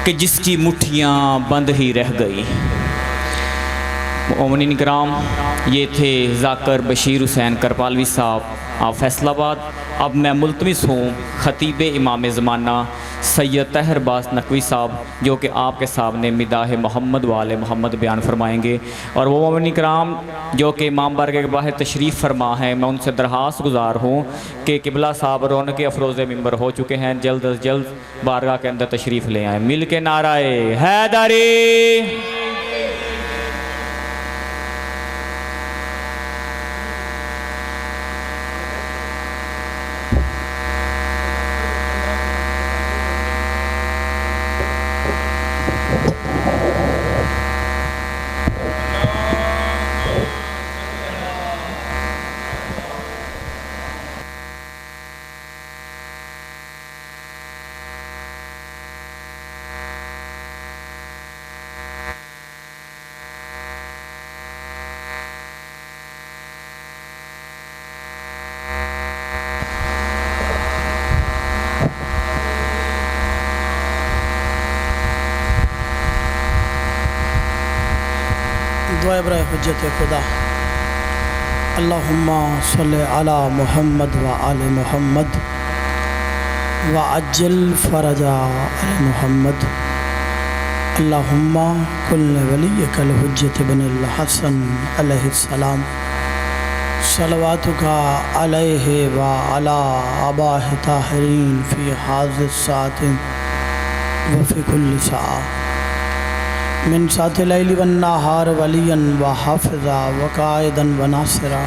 कि जिसकी मुट्ठियाँ बंद ही रह गई। मोमिनीन किराम, ये थे ज़ाकर बशीर हुसैन करपालवी साहब आप फैसलाबाद। अब मैं मुल्तमिस हूँ ख़तीब इमाम ज़माना सैयद तहरबास नकवी साहब, जो कि आपके सामने मिदाह मोहम्मद वाले मोहम्मद बयान फरमाएंगे। और वो मोमिनीन किराम जो कि इमाम बारगाह के बाहर तशरीफ़ फरमा हैं, मैं उनसे दरख्वास्त गुजार हूँ कि किबला साहब रौनक अफरोज़ मिंबर हो चुके हैं, जल्द अज जल्द बारगाह के अंदर तशरीफ़ ले आएँ। मिल के नाराए हैदरी। दुआ बराए हुज्जत खुदा। अल्लाहुम्मा सल्लि अला मुहम्मद व आले मुहम्मद व अज्जल फरजा अल मुहम्मद। अल्लाहुम्मा कुल्ल वलियकल हुज्जत बिनिल हसन अलैहिस्सलाम सलवातुका अलैहि व अला आबाहि ताहिरीन फ़ी हाज़िस साअति व फ़ी कुल्लि साअ मिन सातिल लैलि वन नहार वलियन व हाफ़िज़ा व काइदन व नासिरा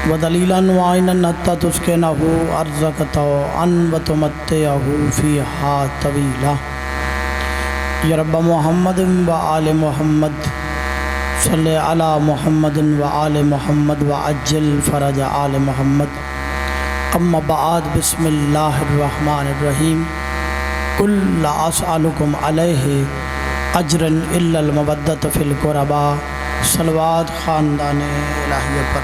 व दलीलन व ऐनन हत्ता तुस्किनहु अर्ज़क़तहु अन व तुमत्तिअहु फ़ीहा तवीला। या रब्ब मुहम्मद व आले मुहम्मद सल्लि अला मुहम्मद व आले मुहम्मद व अज्जल फ़रज आले मुहम्मद। अम्मा बअद, बिस्मिल्लाहिर रहमानिर रहीम। कुल ला असअलुकुम अलैहि अजरन इल्लल मवद्दत फ़िल क़ुरबा। सलवात ख़ानदान इलाहिया पर।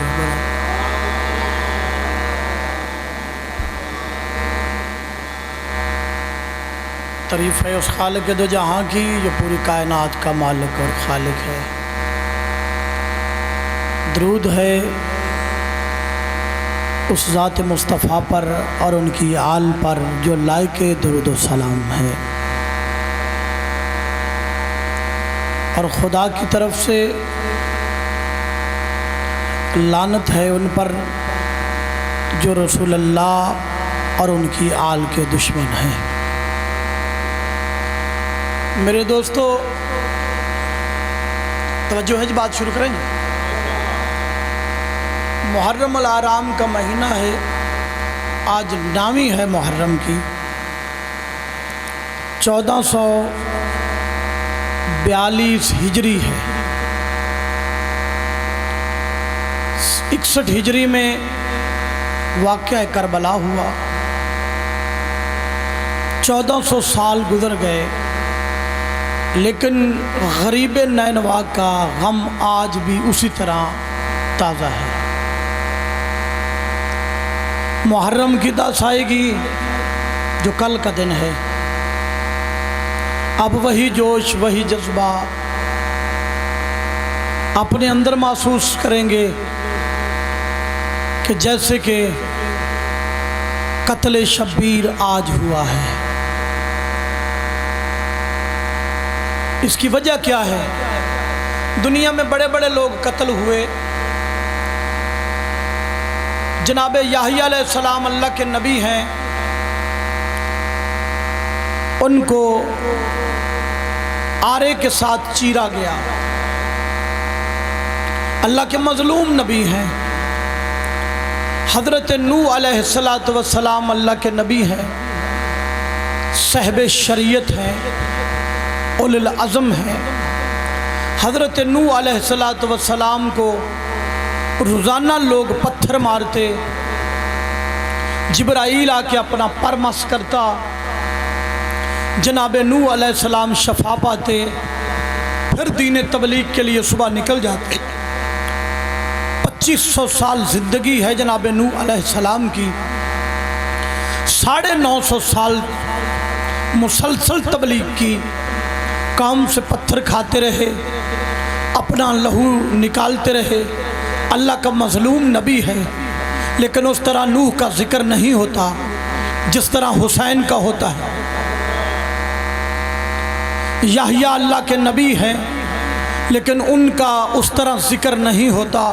तारीफ़ है उस खालिक दो जहाँ की जो पूरी कायनात का मालिक और खालिक है। दरूद है उस ज़ात मुस्तफ़ा पर और उनकी आल पर जो लायके दरूद व सलाम है। और खुदा की तरफ से लानत है उन पर जो रसूल अल्लाह और उनकी आल के दुश्मन हैं। मेरे दोस्तों, तवज्जो है, बात शुरू करेंगे। मुहर्रम अल आराम का महीना है, आज 9वीं है मुहर्रम की। 1442 हिजरी है। 61 हिजरी में वाक़या करबला हुआ। 1400 साल गुजर गए, लेकिन गरीब नैनवा का गम आज भी उसी तरह ताज़ा है। मुहर्रम की दस आएगी जो कल का दिन है। अब वही जोश, वही जज्बा अपने अंदर महसूस करेंगे कि जैसे कि कत्ल शब्बीर आज हुआ है। इसकी वजह क्या है? दुनिया में बड़े बड़े लोग कत्ल हुए। जनाब याहिया अलैहिस्सलाम अल्लाह के नबी हैं, उनको आरे के साथ चीरा गया। अल्लाह के मजलूम नबी हैं। हज़रत नूह अलैहिस्सलातु वस्सलाम अल्लाह के नबी हैं, साहिब शरीयत हैं, उलुल अज़म हैं। हज़रत नूह अलैहिस्सलातु वस्सलाम को रोज़ाना लोग पत्थर मारते, जिब्राईल आके अपना पर मस करता, जनाब नूह अलैहिस्सलाम शफा पाते, फिर दीन तबलीग के लिए सुबह निकल जाते। 2500 साल ज़िंदगी है जनाब नूह अलैहिस्सलाम की। 950 साल मुसलसल तबलीग की, काम से पत्थर खाते रहे, अपना लहू निकालते रहे। अल्लाह का मज़लूम नबी है, लेकिन उस तरह नूह का जिक्र नहीं होता जिस तरह हुसैन का होता है। याहिया अल्लाह के नबी हैं, लेकिन उनका उस तरह जिक्र नहीं होता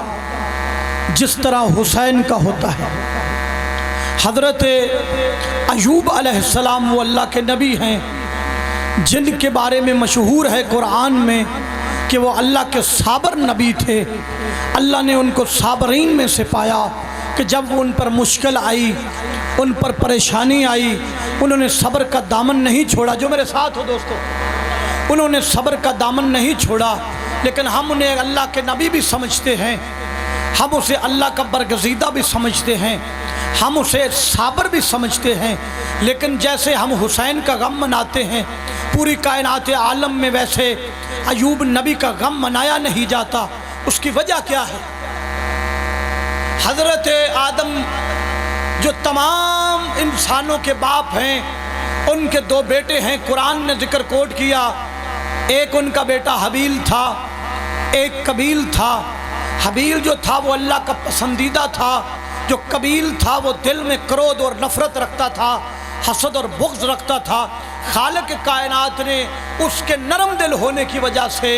जिस तरह हुसैन का होता है। हज़रत अयूब अलैहिस्सलाम वो अल्लाह के नबी हैं, जिनके बारे में मशहूर है कुरान में कि वो अल्लाह के साबर नबी थे। अल्लाह ने उनको साबरीन में से पाया कि जब उन पर मुश्किल आई, उन पर परेशानी आई, उन्होंने सब्र का दामन नहीं छोड़ा। जो मेरे साथ हो दोस्तों, उन्होंने सब्र का दामन नहीं छोड़ा। लेकिन हम उन्हें अल्लाह के नबी भी समझते हैं, हम उसे अल्लाह का बरगज़ीदा भी समझते हैं, हम उसे साबर भी समझते हैं। लेकिन जैसे हम हुसैन का गम मनाते हैं पूरी कायनात आलम में, वैसे अयूब नबी का गम मनाया नहीं जाता। उसकी वजह क्या है? हज़रत आदम जो तमाम इंसानों के बाप हैं, उनके दो बेटे हैं। कुरान ने जिक्र कोट किया, एक उनका बेटा हबील था, एक कबील था। हबील जो था वो अल्लाह का पसंदीदा था, जो कबील था वो दिल में क्रोध और नफरत रखता था, हसद और बुग़्ज़ रखता था। खालिक कायनात ने उसके नरम दिल होने की वजह से,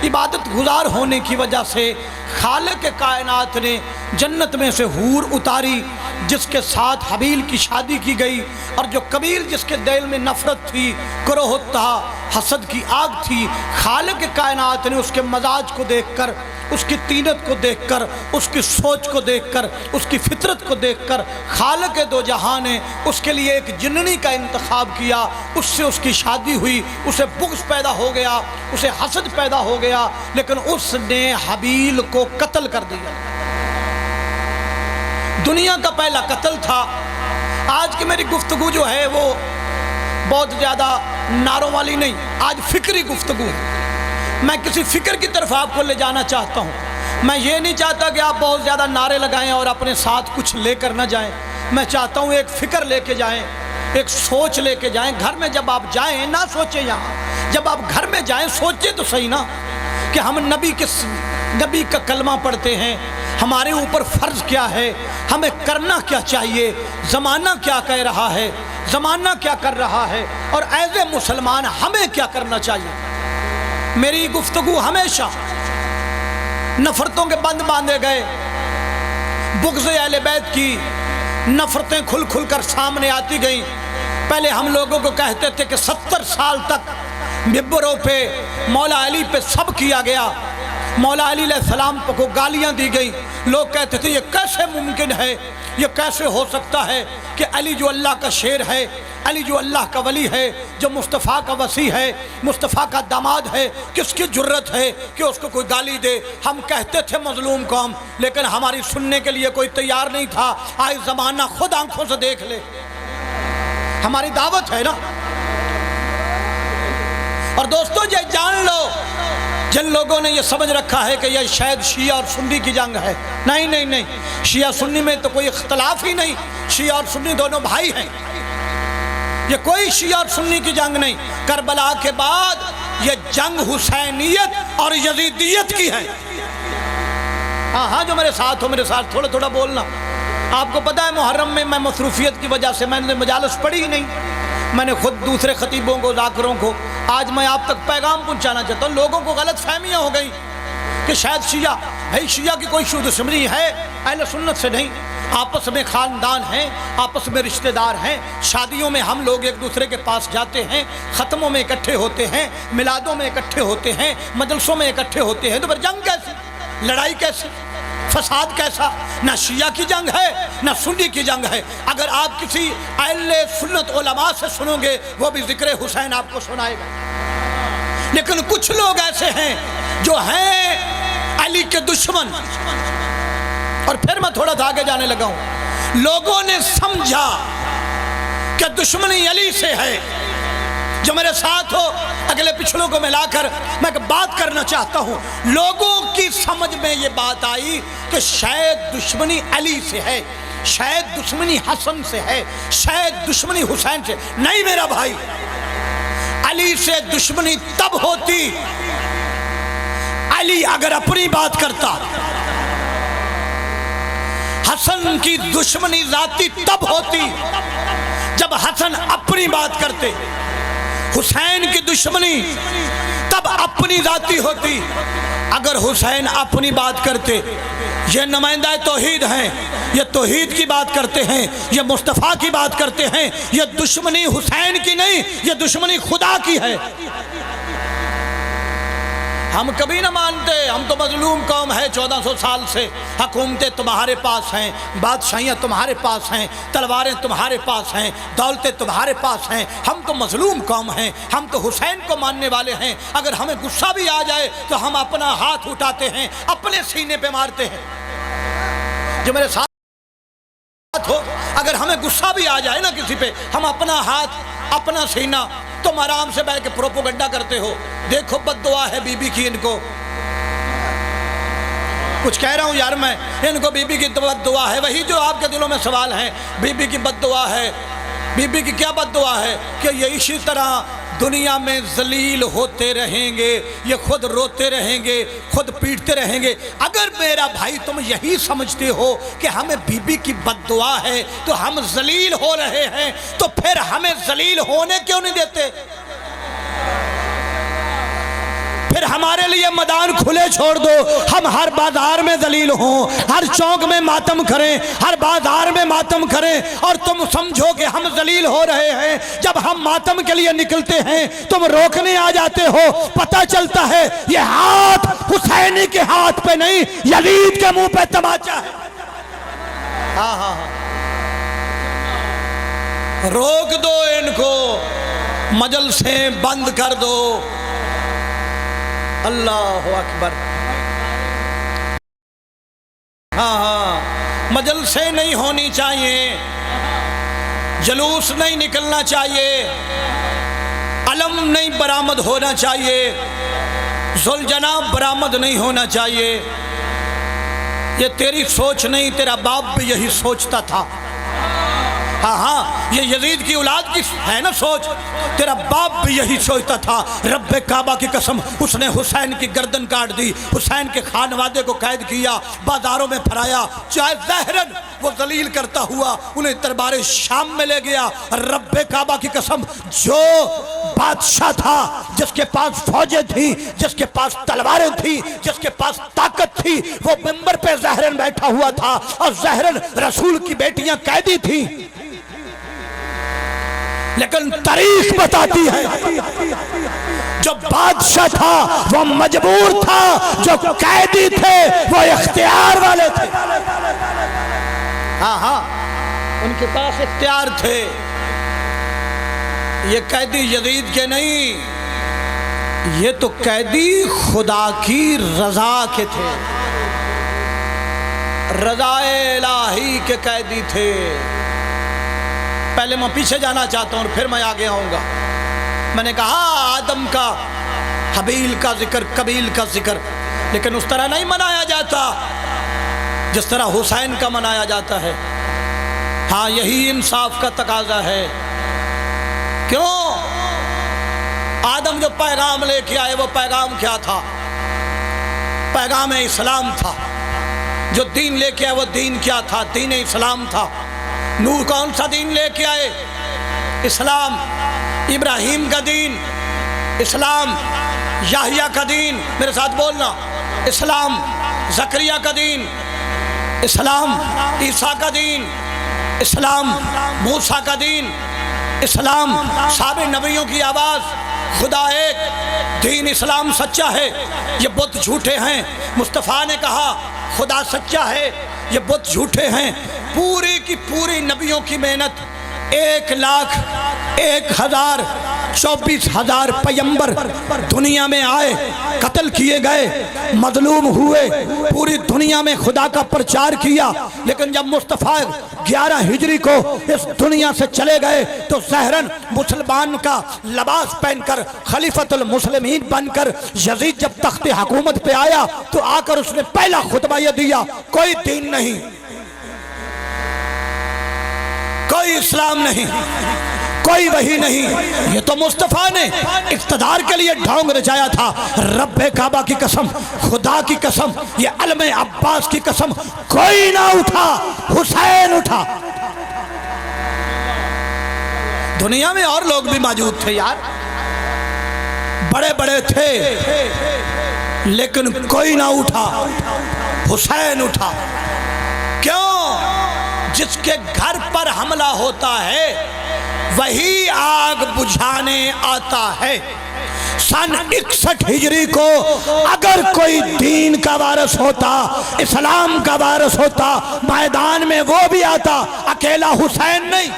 इबादत गुजार होने की वजह से, खालिक कायनात ने जन्नत में से हूर उतारी, जिसके साथ हबील की शादी की गई। और जो कबील जिसके दिल में नफरत थी, क्रोध था, हसद की आग थी, खालिक कायनात ने उसके मजाज को देखकर, उसकी तीनत को देखकर, उसकी सोच को देखकर, उसकी फितरत को देखकर, खालिक दो जहां ने उसके लिए एक जिन्नी का इंतखाब किया। उससे उसकी शादी हुई, उसे बुग़्ज़ पैदा हो गया, उसे हसद पैदा हो गया, लेकिन उसने हबील को कत्ल कर दिया। दुनिया का पहला कत्ल था। आज की मेरी गुफ्तगू जो है वो बहुत ज़्यादा नारों वाली नहीं, आज फिक्री गुफ्तगू है। मैं किसी फ़िक्र की तरफ आपको ले जाना चाहता हूँ। मैं ये नहीं चाहता कि आप बहुत ज़्यादा नारे लगाएं और अपने साथ कुछ लेकर ना जाएं। मैं चाहता हूँ एक फ़िक्र लेके जाएं, एक सोच लेके जाएं। घर में जब आप जाएं ना सोचें, यहाँ जब आप घर में जाएं सोचें तो सही ना कि हम नबी का कलमा पढ़ते हैं, हमारे ऊपर फ़र्ज़ क्या है, हमें करना क्या चाहिए, ज़माना क्या कह रहा है, ज़माना क्या कर रहा है, और एज़ ए मुसलमान हमें क्या करना चाहिए। मेरी गुफ्तगू हमेशा नफ़रतों के बंद बांधे गए, बुग़्ज़ अहले बैत की नफ़रतें खुल खुल कर सामने आती गईं। पहले हम लोगों को कहते थे कि 70 साल तक मिंबरों पे मौला अली पे सब किया गया, मौला अली अलैहिस्सलाम को गालियाँ दी गई। लोग कहते थे ये कैसे मुमकिन है, ये कैसे हो सकता है कि अली जो अल्लाह का शेर है, अली जो अल्लाह का वली है, जो मुस्तफ़ा का वसी है, मुस्तफ़ा का दामाद है, किसकी जुर्रत है कि उसको कोई गाली दे। हम कहते थे मज़लूम कौम, लेकिन हमारी सुनने के लिए कोई तैयार नहीं था। आज ज़माना खुद आंखों से देख ले, हमारी दावत है ना। और दोस्तों ये जान लो, जिन लोगों ने ये समझ रखा है कि यह शायद शिया और सुन्नी की जंग है, नहीं नहीं नहीं, शिया सुन्नी में तो कोई इख्तलाफ ही नहीं। शिया और सुन्नी दोनों भाई हैं, ये कोई शिया और सुन्नी की जंग नहीं। करबला के बाद ये जंग हुसैनियत और यजीदियत की है। हाँ हाँ, जो मेरे साथ हो, मेरे साथ थोड़ा थोड़ा बोलना। आपको पता है मुहर्रम में मैं मसरूफियत की वजह से मैंने मजालस पढ़ी ही नहीं। मैंने खुद दूसरे खतीबों को, जाकरों को, आज मैं आप तक पैगाम पहुंचाना चाहता हूँ। लोगों को गलत फहमियाँ हो गई कि शायद शिया, भाई शिया की कोई दुश्मनी है अहले सुन्नत से नहीं। आपस में ख़ानदान हैं, आपस में रिश्तेदार हैं। शादियों में हम लोग एक दूसरे के पास जाते हैं, ख़त्मों में इकट्ठे होते हैं, मिलादों में इकट्ठे होते हैं, मजलसों में इकट्ठे होते हैं। तो फिर जंग कैसी, लड़ाई कैसी, फसाद कैसा? ना शिया की जंग है ना सुन्नी की जंग है। अगर आप किसी अहले सुन्नत उलमा से सुनोगे वो भी जिक्र हुसैन आपको सुनाएगा। लेकिन कुछ लोग ऐसे हैं जो हैं अली के दुश्मन। और फिर मैं थोड़ा सा आगे जाने लगा हूं। लोगों ने समझा कि दुश्मनी अली से है। जो मेरे साथ हो, अगले पिछलों को मिलाकर मैं बात करना चाहता हूं। लोगों की समझ में ये बात आई कि शायद दुश्मनी अली से है, शायद दुश्मनी हसन से है, शायद दुश्मनी हुसैन से। नहीं मेरा भाई, अली से दुश्मनी तब होती, अली अगर अपनी बात करता। हसन की दुश्मनी जाती तब होती जब हसन अपनी बात करते। हुसैन की दुश्मनी तब अपनी जाती होती अगर हुसैन अपनी बात करते। ये नुमाइंदा तौहीद हैं, ये तौहीद की बात करते हैं, ये मुस्तफ़ा की बात करते हैं। ये दुश्मनी हुसैन की नहीं, ये दुश्मनी खुदा की है। हम कभी ना मानते, हम तो मजलूम कौम है। 1400 साल से हुकूमतें तुम्हारे पास हैं, बादशाहियाँ तुम्हारे पास हैं, तलवारें तुम्हारे पास हैं, दौलतें तुम्हारे पास हैं। हम तो मजलूम कौम हैं, हम तो हुसैन को मानने वाले हैं। अगर हमें गुस्सा भी आ जाए तो हम अपना हाथ उठाते हैं, अपने सीने पे मारते हैं। जो मेरे साथ हो, अगर हमें गुस्सा भी आ जाए ना किसी पे, हम अपना हाथ, अपना सीना। तुम आराम से बैठ के प्रोपोगंडा करते हो, देखो बद्दुआ है बीबी की, इनको कुछ कह रहा हूं यार मैं, इनको बीबी की बद्दुआ है। वही जो आपके दिलों में सवाल है, बीबी की बद्दुआ है। बीबी की क्या बद्दुआ है कि ये इसी तरह दुनिया में जलील होते रहेंगे, ये खुद रोते रहेंगे, खुद पीटते रहेंगे। अगर मेरा भाई तुम यही समझते हो कि हमें बीबी की बद्दुआ है तो हम जलील हो रहे हैं, तो फिर हमें जलील होने क्यों नहीं देते? फिर हमारे लिए मैदान खुले छोड़ दो, हम हर बाजार में जलील हों, हर चौक में मातम करें, हर बाजार में मातम करें, और तुम समझो कि हम जलील हो रहे हैं। जब हम मातम के लिए निकलते हैं तुम रोकने आ जाते हो। पता चलता है ये हाथ हुसैनी के हाथ पे नहीं, यजीद के मुंह पे तमाचा है। हाँ हाँ हाँ, रोक दो इनको, मजलिसें बंद कर दो। अल्लाह अकबर। हाँ हाँ, मजलिसें नहीं होनी चाहिए, जुलूस नहीं निकलना चाहिए, अलम नहीं बरामद होना चाहिए, जुलजनाब बरामद नहीं होना चाहिए। ये तेरी सोच नहीं, तेरा बाप भी यही सोचता था। हाँ हाँ, ये यजीद की औलाद की है ना सोच, तेरा बाप भी यही सोचता था। रब्बे काबा की कसम, उसने हुसैन की गर्दन काट दी, हुसैन के खानवादे को कैद किया, बाजारों में फराया, चाहे ज़हरन वो जलील करता हुआ उन्हें दरबारे शाम में ले गया। रब्बे काबा की कसम, जो बादशाह था, जिसके पास फौजें थी, जिसके पास तलवारें थी, जिसके पास ताकत थी, वो मिंबर पे ज़हरन बैठा हुआ था, और ज़हरन रसूल की बेटियां कैदी थी। लेकिन तारीख बताती है जो बादशाह था वो मजबूर था, जो कैदी थे वो इख्तियार वाले थे। हाँ हाँ, उनके पास इख्तियार थे। ये कैदी यजीद के नहीं, ये तो कैदी खुदा की रजा के थे, रज़ाए इलाही के कैदी थे। पहले मैं पीछे जाना चाहता हूँ और फिर मैं आगे आऊँगा। मैंने कहा आदम का, हबील का जिक्र, कबील का जिक्र, लेकिन उस तरह नहीं मनाया जाता जिस तरह हुसैन का मनाया जाता है। हाँ, यही इंसाफ का तकाजा है। क्यों? आदम जो पैगाम लेके आए वो पैगाम क्या था? पैगाम इस्लाम था। जो दीन लेके आए वो दीन क्या था? दीन इस्लाम था। नूह कौन सा दीन लेके आए? इस्लाम। इब्राहीम का दीन इस्लाम, याहिया का दीन, मेरे साथ बोलना, इस्लाम। जकरिया का दीन इस्लाम, ईसा का दीन इस्लाम, मूसा का दीन इस्लाम। सारे नबियों की आवाज़ खुदा एक, दीन इस्लाम सच्चा है, ये बुत झूठे हैं। मुस्तफ़ा ने कहा खुदा सच्चा है, ये बुत झूठे हैं। पूरी की पूरी नबियों की मेहनत, 1,01,24,000 पैगंबर दुनिया में आए, कत्ल किए गए, मजलूम हुए, पूरी दुनिया में खुदा का प्रचार किया। लेकिन जब मुस्तफ़ा 11 हिजरी को इस दुनिया से चले गए तो ज़हरन मुसलमान का लिबास पहनकर, खलीफतुल मुस्लिमीन बनकर यजीद जब तख्ते हुकूमत पे आया तो आकर उसने पहला खुतबा यह दिया, कोई दीन नहीं, कोई इस्लाम नहीं, कोई वही नहीं। ये तो मुस्तफ़ा ने इक़्तिदार के लिए ढोंग रचाया था। रब्बे काबा की कसम, खुदा की कसम, ये अलमे अब्बास की कसम, कोई ना उठा, हुसैन उठा। दुनिया में और लोग भी मौजूद थे यार, बड़े बड़े थे, लेकिन कोई ना उठा, हुसैन उठा। क्यों? जिसके घर पर हमला होता है वही आग बुझाने आता है। सन 61 हिजरी को अगर कोई दीन का वारिस होता, इस्लाम का वारिस होता, मैदान में वो भी आता, अकेला हुसैन नहीं।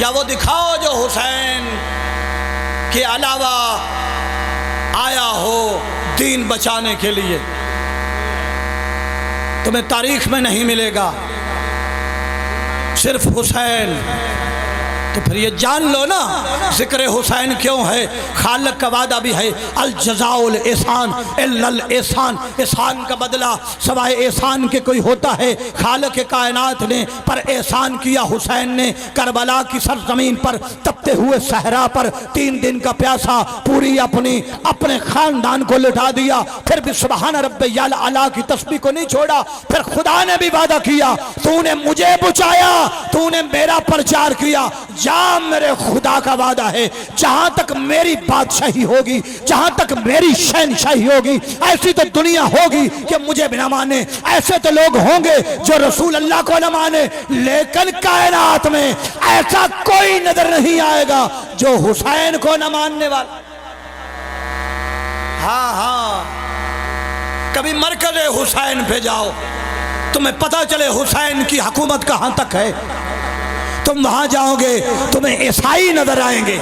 या वो दिखाओ जो हुसैन के अलावा आया हो दीन बचाने के लिए, तुम्हें तारीख में नहीं मिलेगा, सिर्फ हुसैन। तो फिर ये जान लो ना जिक्र हुसैन क्यों है। खालिक का वादा भी है, अल जज़ाउल एहसान इल्लल एहसान, एहसान का बदला सवाए एहसान के कोई होता है। खालिक कायनात ने पर एहसान किया हुसैन ने। करबला की सरजमीन पर तपते हुए सहरा पर 3 दिन का प्यासा पूरी अपने खानदान को लुटा दिया, फिर भी सुबहान रब्बियल आला की तस्बीह को नहीं छोड़ा। फिर खुदा ने भी वादा किया, तूने मुझे बचाया, तूने मेरा प्रचार किया, जा मेरे खुदा का वादा है, जहां तक मेरी बादशाही होगी, जहां तक मेरी शहनशाही होगी, ऐसी तो दुनिया होगी कि मुझे भी ना माने, ऐसे तो लोग होंगे जो रसूल अल्लाह को न माने, लेकिन कायनात में ऐसा कोई नजर नहीं आएगा जो हुसैन को न मानने वाला। हाँ हाँ, कभी मरकज़ हुसैन पे जाओ, तुम्हें पता चले हुसैन की हुकूमत कहां तक है। तुम वहां जाओगे तुम्हें ईसाई नजर आएंगे।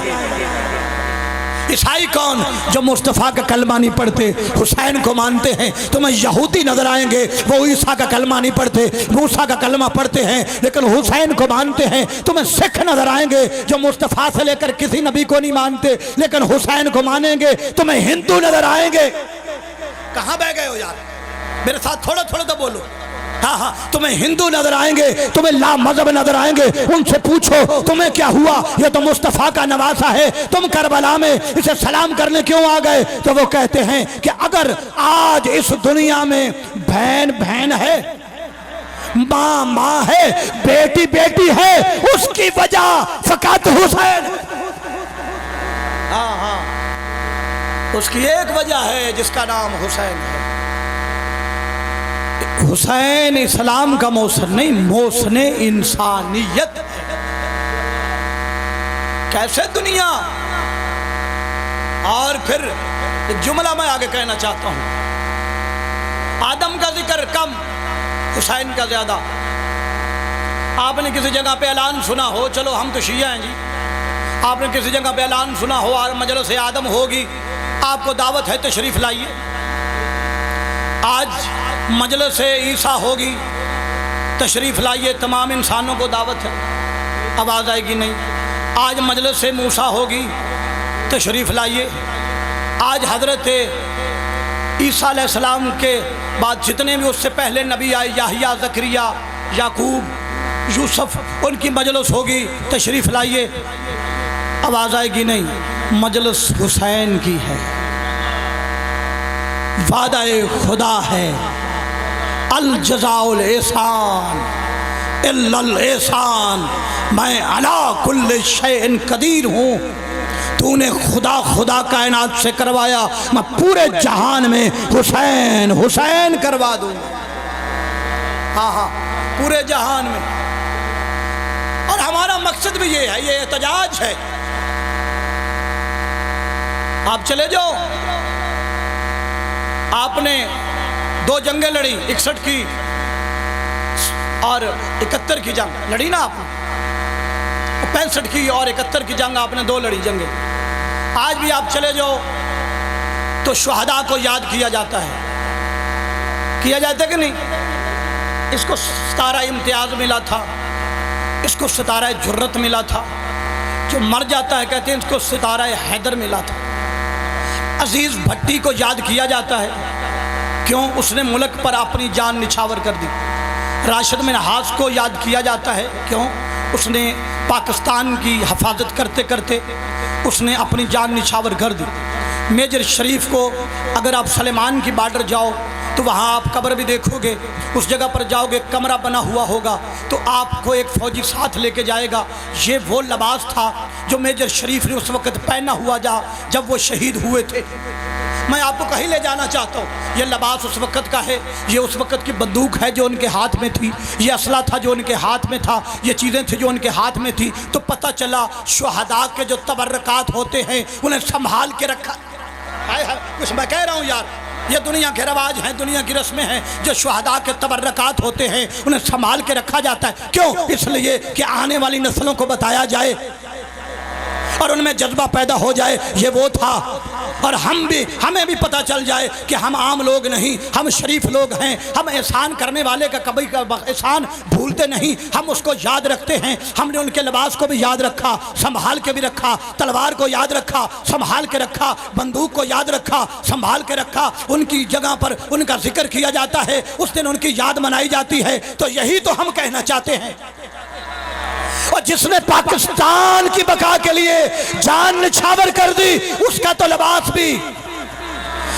ईसाई कौन? जो मुस्तफ़ा का कलमा नहीं पढ़ते, हुसैन को मानते हैं। तुम्हें यहूदी नजर आएंगे, वो ईसा का कलमा नहीं पढ़ते, मूसा का कलमा पढ़ते हैं लेकिन हुसैन को मानते हैं। तुम्हें सिख नजर आएंगे जो मुस्तफ़ा से लेकर किसी नबी को नहीं मानते लेकिन हुसैन को मानेंगे। तुम्हें हिंदू नजर आएंगे। कहाँ बह गए हो यार, मेरे साथ थोड़ा थोड़ा तो बोलो। हाँ हाँ, तुम्हें हिंदू नजर आएंगे, तुम्हें ला मजहब नजर आएंगे। उनसे पूछो तुम्हें क्या हुआ, ये तो मुस्तफ़ा का नवासा है, तुम करबला में इसे सलाम करने क्यों आ गए? तो वो कहते हैं कि अगर आज इस दुनिया में बहन बहन है, माँ माँ है, बेटी बेटी है, उसकी वजह फकत हुसैन। हाँ हाँ, उसकी एक वजह है जिसका नाम हुसैन है। हुसैन इस्लाम का मौसन नहीं, मौसने इंसानियत है। कैसे दुनिया। और फिर एक जुमला मैं आगे कहना चाहता हूं, आदम का जिक्र कम, हुसैन का ज्यादा। आपने किसी जगह पे ऐलान सुना हो, चलो हम तो शिया हैं जी, आपने किसी जगह पे ऐलान सुना हो और मजलिस आदम होगी, आपको दावत है तशरीफ लाइए। आज मजलिस ईसा होगी, तशरीफ़ लाइए, तमाम इंसानों को दावत है, आवाज़ आएगी नहीं। आज मजलिस मूसा होगी, तशरीफ़ लाइए। आज हज़रत ईसा अलैहिस्सलाम के बाद जितने भी उससे पहले नबी आए, याहिया, ज़करिया, याकूब, यूसुफ, उनकी मजलिस होगी, तशरीफ़ लाइए, आवाज़ आएगी नहीं। मजलिस हुसैन की है, वादा खुदा है, अल जज़ाउल एहसान इल्लल एहसान, मैं अला कुल्ल शैइन कदीर हूँ। तूने खुदा खुदा कायनात से करवाया, मैं पूरे जहान में हुसैन हुसैन करवा दूँगा। हाँ हाँ, पूरे जहान में। और हमारा मकसद भी ये है, ये एहतजाज है। आप चले जाओ, आपने 2 जंगें लड़ी, 61 की और 71 की जंग लड़ी ना आपने, 65 की और 71 की जंग आपने 2 लड़ी जंगें। आज भी आप चले जाओ तो शुहदा को याद किया जाता है, किया जाता है कि नहीं? इसको सितारा इम्तियाज मिला था, इसको सितारा जुर्रत मिला था। जो मर जाता है कहते हैं इसको सितारा हैदर मिला था। अजीज़ भट्टी को याद किया जाता है, क्यों? उसने मुल्क पर अपनी जान निछावर कर दी। राशिद मिन्हाज को याद किया जाता है, क्यों? उसने पाकिस्तान की हिफाजत करते करते उसने अपनी जान निछावर कर दी। मेजर शरीफ को अगर आप सलेमान की बॉर्डर जाओ तो वहाँ आप कब्र भी देखोगे, उस जगह पर जाओगे कमरा बना हुआ होगा तो आपको एक फ़ौजी साथ लेके जाएगा। ये वो लिबास था जो मेजर शरीफ ने उस वक़्त पहना हुआ जब वो शहीद हुए थे। मैं आपको कहीं ले जाना चाहता हूँ, ये लिबास उस वक़्त का है, ये उस वक़्त की बंदूक है जो उनके हाथ में थी, ये असला था जो उनके हाथ में था, ये चीज़ें थी जो उनके हाथ में थी। तो पता चला शुहदा के जो तबर्रकात होते हैं उन्हें संभाल के रखा। कुछ मैं कह रहा हूँ यार, ये दुनिया के रवाज हैं, दुनिया की रस्में हैं, जो शुहदा के तबर्रकात होते हैं उन्हें संभाल के रखा जाता है। क्यों? इसलिए कि आने वाली नस्लों को बताया जाए और उनमें जज्बा पैदा हो जाए। ये वो था। और हमें भी पता चल जाए कि हम आम लोग नहीं, हम शरीफ लोग हैं। हम एहसान करने वाले का कभी का एहसान भूलते नहीं, हम उसको याद रखते हैं। हमने उनके लिबास को भी याद रखा, संभाल के भी रखा, तलवार को याद रखा, संभाल के रखा, बंदूक को याद रखा, संभाल के रखा। उनकी जगह पर उनका जिक्र किया जाता है, उस दिन उनकी याद मनाई जाती है। तो यही तो हम कहना चाहते हैं। और जिसने पाकिस्तान की बका के लिए जान निछावर कर दी उसका तो लिबास भी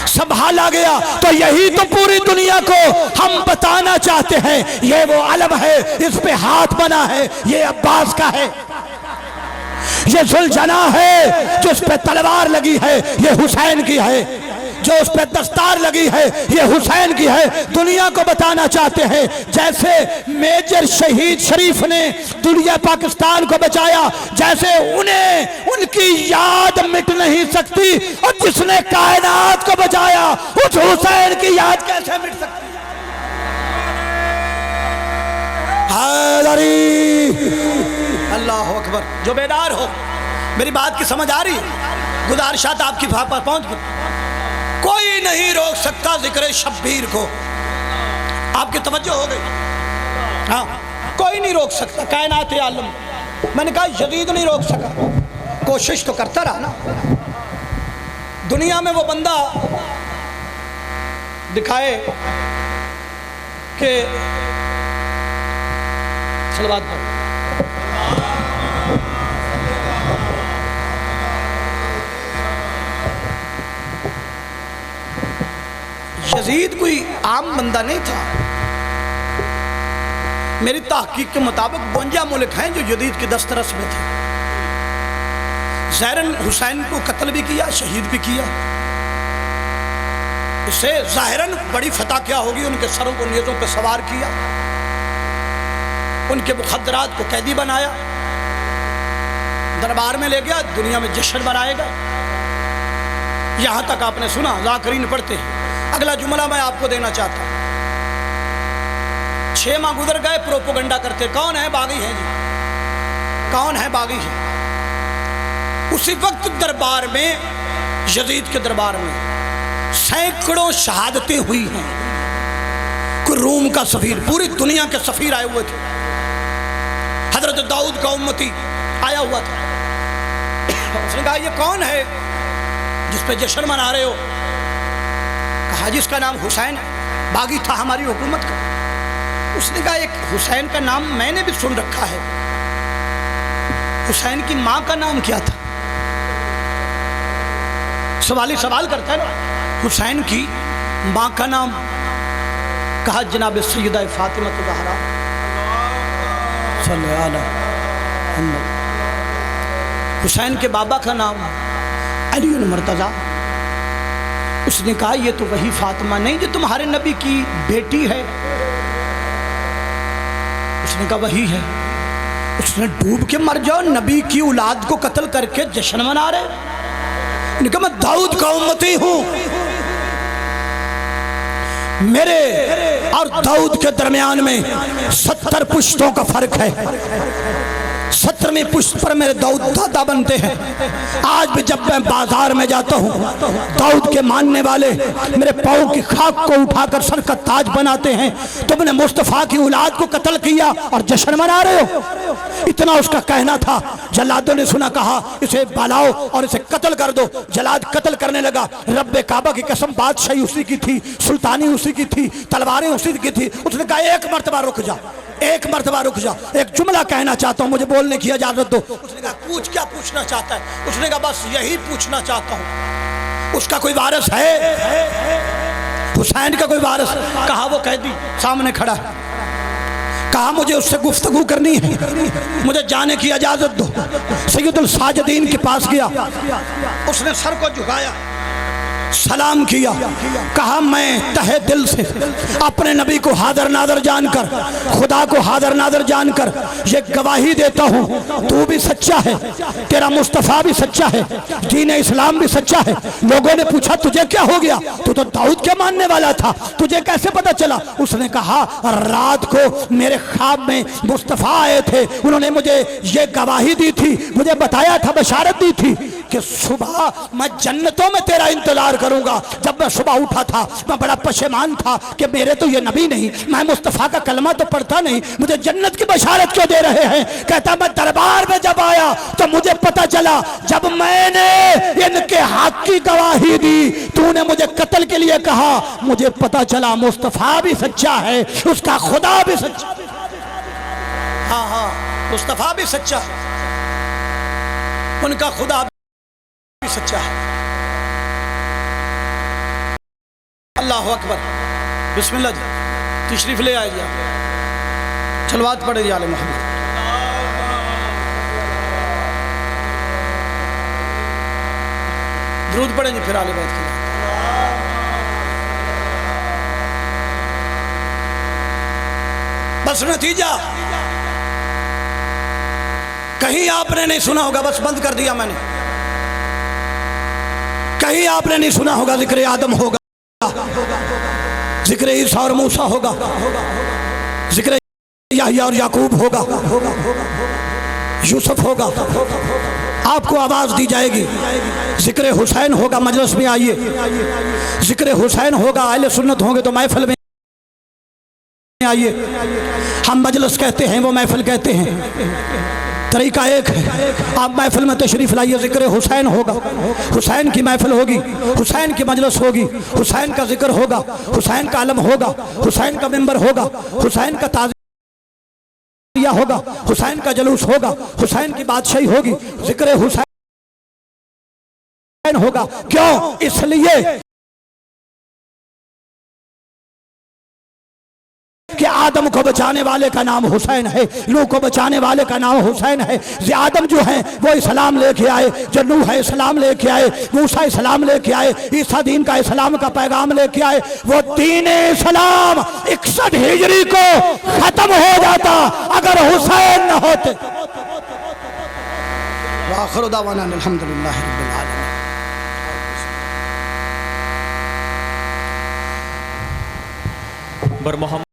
संभाला गया। तो यही तो पूरी दुनिया को हम बताना चाहते हैं। ये वो अलम है, इस पे हाथ बना है, ये अब्बास का है। ये जुलजना है जो उस पे तलवार लगी है, ये हुसैन की है। जो उस पर दस्तार लगी है ये हुसैन की है। दुनिया को बताना चाहते हैं जैसे मेजर शहीद शरीफ ने दुनिया पाकिस्तान को बचाया, जैसे उन्हें उनकी याद मिट नहीं सकती। और जिसने कायनात को बचाया उस हुसैन की याद कैसे मिट सकती? अल्लाह अकबर। जो बेदार हो, मेरी बात की समझ आ रही है? गुजारिशात आपकी पहुंच गई। कोई नहीं रोक सकता जिक्र शब्बीर को। आपकी तवज्जो हो गई? हाँ, कोई नहीं रोक सकता। कायनात आलम, मैंने कहा यजीद नहीं रोक सका, कोशिश तो करता रहा ना। दुनिया में वो बंदा दिखाए कि सलवात पर यजीद कोई आम बंदा नहीं था। मेरी तहकीक के मुताबिक 52 मुल्क हैं जो यजीद की दस्तरस में थे। ज़ाहिरन हुसैन को कत्ल भी किया, शहीद भी किया। इससे ज़ाहिरन बड़ी फतह क्या होगी? उनके सरों को नेज़ों पर सवार किया, उनके मुखद्दरात को कैदी बनाया, दरबार में ले गया, दुनिया में जश्न बनाएगा। यहां तक आपने सुना, ज़ाकिरीन पढ़ते हैं। अगला जुमला मैं आपको देना चाहता हूं। 6 माह गुजर गए, प्रोपोगंडा करते। कौन है? बागी है जी। कौन है? बागी है। उसी वक्त दरबार में, यजीद के दरबार में सैकड़ों शहादतें हुई हैं। कोई रूम का सफीर, पूरी दुनिया के सफीर आए हुए थे। हजरत दाऊद का उम्मती आया हुआ था। उसने कहा ये कौन है जिस पे जश्न मना रहे हो? कहा जिसका नाम हुसैन है, बागी था हमारी हुकूमत का। उसने कहा एक हुसैन का नाम मैंने भी सुन रखा है, हुसैन की माँ का नाम क्या था? सवाली सवाल करता है ना। हुसैन की माँ का नाम? कहा जनाब सैयदा फातिमा ज़हरा सल्लल्लाहु अलैहि वसल्लम। हुसैन के बाबा का नाम अली मुर्तज़ा। उसने कहा ये तो वही फातिमा नहीं जो तुम्हारे नबी की बेटी है? उसने कहा वही है। उसने डूब के मर जाओ, नबी की औलाद को कत्ल करके जश्न मना रहे। उसने कहा मैं दाऊद का उम्मती हूं। मेरे और दाऊद के दरमियान में 70 पुश्तों का फर्क है। 70वीं पुश्त पर मेरे दाऊद दादा बनते हैं। आज भी जब मैं बाजार में जाता हूँ, दाऊद के मानने वाले मेरे पाँव की खाक को उठाकर सर का ताज बनाते हैं। तुमने मुस्तफ़ा की औलाद को कत्ल किया और जश्न मना रहे हो? इतना उसका कहना था। जल्लादों ने सुना, कहा इसे बालाओ और इसे कत्ल कर दो। जल्लाद कत्ल करने लगा। रब्बे काबा की कसम, बादशाही उसी की थी, सुल्तानी उसी की थी, तलवारें उसी की थी। उसने कहा एक मर्तबा रुक जा। एक मरतबा रुक जा, एक जुमला कहना चाहता हूँ, मुझे बोलने की इजाजत दो। उसने कहा पूछ, क्या पूछना चाहता है? उसने कहा बस यही पूछना चाहता हूँ, उसका कोई वारिस है? हुसैन का कोई वारिस? कहा वो कैदी सामने खड़ा है। कहा मुझे उससे गुफ्तगू करनी है, मुझे जाने की इजाजत दो। सैयदुल साजिदीन के पास गया, उसने सर को झुकाया, सलाम किया, कहा मैं तहे दिल से अपने नबी को हाज़िर नाज़िर जानकर, खुदा को हाज़िर नाज़िर जानकर ये गवाही देता हूँ, तू भी सच्चा है, तेरा मुस्तफ़ा भी सच्चा है, दीन इस्लाम भी सच्चा है। लोगों ने पूछा तुझे क्या हो गया, तू तो दाऊद के मानने वाला था, तुझे कैसे पता चला? उसने कहा रात को मेरे ख्वाब में मुस्तफ़ा आए थे, उन्होंने मुझे ये गवाही दी थी, मुझे बताया था, बशारत दी थी कि सुबह मैं जन्नतों में तेरा इंतजार करूंगा। जब मैं सुबह उठा था मैं बड़ा पशेमान था कि मेरे तो ये नबी नहीं, मैं मुस्तफ़ा का कलमा तो पढ़ता नहीं, मुझे जन्नत की बशारत क्यों दे रहे हैं? कहता मैं दरबार में जब आया तो मुझे पता चला, जब मैंने इनके हक की गवाही दी, तूने मुझे कत्ल के लिए कहा, मुझे पता चला मुस्तफ़ा भी सच्चा है, उसका खुदा भी सच्चा। हाँ हाँ, मुस्तफ़ा भी सच्चा है, उनका खुदा भी सच्चा है। अल्लाह अकबर, बिस्मिल्लाह जी, तशरीफ ले आइए, चलवात पढ़े आले मोहम्मद। दुरूद पढ़ेंगे फिर आले बैत के। बस नतीजा कहीं आपने नहीं सुना होगा, बस बंद कर दिया मैंने, कहीं आपने नहीं सुना होगा जिक्र आदम होगा, जिक्र ईसा और मूसा होगा, जिक्र याह्या और याकूब होगा, यूसुफ होगा, आपको आवाज दी जाएगी। जिक्र हुसैन होगा, मजलिस में आइए, जिक्र हुसैन होगा, अहले सुन्नत होंगे तो महफिल में आइए। हम मजलिस कहते हैं, वो महफिल कहते हैं, तरीका एक है। आप महफिल में तशरीफ लाइए, जिक्र हुसैन होगा, हुसैन की महफिल होगी, हुसैन की मजलिस होगी, हुसैन का जिक्र होगा, हुसैन का आलम होगा, हुसैन का मिंबर होगा, हुसैन का ताज़िया होगा, हुसैन का जलूस होगा, हुसैन की बादशाही होगी, जिक्र हुसैन होगा। क्यों? इसलिए कि आदम को बचाने वाले का नाम हुसैन है, नूह को बचाने वाले का नाम हुसैन है। ये आदम जो है वो इस्लाम लेके आए, जो नूह है इस्लाम लेके आए, मूसा इस्लाम लेके आए, ईसा दीन का इस्लाम का पैगाम लेके आए। वो दीन इस्लाम 61 हिजरी को खत्म हो जाता अगर हुसैन न होते। आखिर दावाना अल्हम्दुलिल्लाह रब्बिल आलमीन। बर मोहम्मद